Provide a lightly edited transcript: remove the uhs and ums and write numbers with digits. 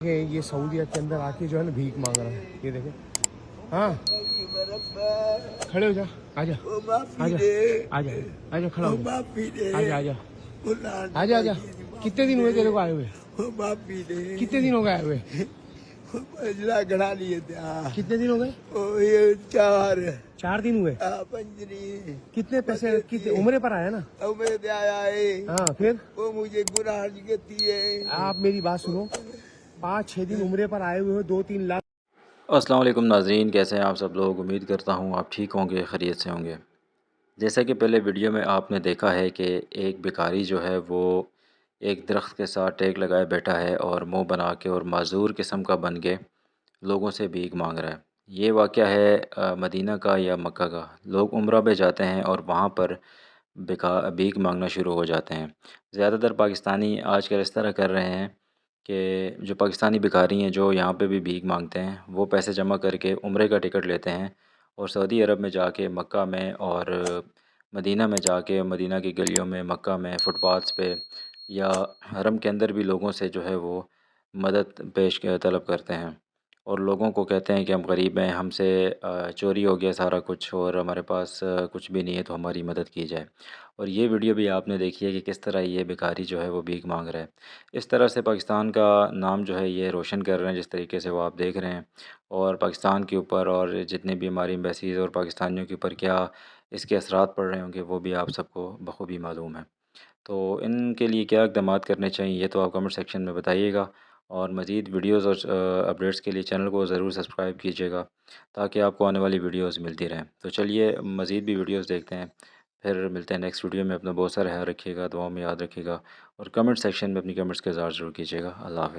ये सऊदीया के अंदर आके जो है ना भीख मांग रहा है, ये देखें। हाँ खड़े हो जा, आजा आजा आजा आजा, खड़ा हो जा, आजा आजा आजा आजा। कितने दिन हुए तेरे को आए हुए? कितने दिन हो गए आए हुए? गड़ा लिए थे। कितने दिन हो गए? ये 4 दिन हुए। कितने पैसे, कितने उम्र पर आया ना? उम्र आया है। हाँ फिर वो मुझे गुनाह कहती है। आप मेरी बात सुनो, 5-6 दिन उम्र पर आए हुए हो, 2-3 लाख। अस्सलाम वालेकुम नाज़रीन, कैसे हैं आप सब लोग। उम्मीद करता हूँ आप ठीक होंगे, खैरियत से होंगे। जैसा कि पहले वीडियो में आपने देखा है कि एक भिखारी जो है वो एक दरख्त के साथ टेक लगाए बैठा है और मुंह बना के और माजूर किस्म का बन के लोगों से भीख मांग रहा है। ये वाक़या है मदीना का या मक्का का। लोग उम्रा पे जाते हैं और वहाँ पर भीख मांगना शुरू हो जाते हैं। ज़्यादातर पाकिस्तानी आजकल इस तरह कर रहे हैं कि जो पाकिस्तानी भिखारी हैं जो यहाँ पे भी भीख मांगते हैं, वो पैसे जमा करके उम्रे का टिकट लेते हैं और सऊदी अरब में जाके मक्का में और मदीना में जाके मदीना की गलियों में, मक्का में, फुटपाथ्स पे या हरम के अंदर भी लोगों से जो है वो मदद तलब करते हैं और लोगों को कहते हैं कि हम गरीब हैं, हमसे चोरी हो गया सारा कुछ और हमारे पास कुछ भी नहीं है, तो हमारी मदद की जाए। और ये वीडियो भी आपने देखी है कि किस तरह ये भिखारी जो है वो भीख मांग रहा है। इस तरह से पाकिस्तान का नाम जो है ये रोशन कर रहे हैं, जिस तरीके से वो आप देख रहे हैं। और पाकिस्तान के ऊपर और जितने भी हमारी एम्बेसीज़ और पाकिस्तानियों के ऊपर क्या इसके असरात पड़ रहे होंगे, वो भी आप सबको बखूबी मालूम है। तो इनके लिए क्या इक़दामात करने चाहिए, ये तो आप कमेंट सेक्शन में बताइएगा। और मज़ीद वीडियोज़ और अपडेट्स के लिए चैनल को ज़रूर सब्सक्राइब कीजिएगा, ताकि आपको आने वाली वीडियोज़ मिलती रहें। तो चलिए मज़ीद भी वीडियोज़ देखते हैं, फिर मिलते हैं नेक्स्ट वीडियो में। अपना बहुत सारा ख्याल रखिएगा, दुआओं में याद रखिएगा और कमेंट सेक्शन में अपनी कमेंट्स का इज़हार ज़रूर कीजिएगा। अल्लाह हाफ़िज़।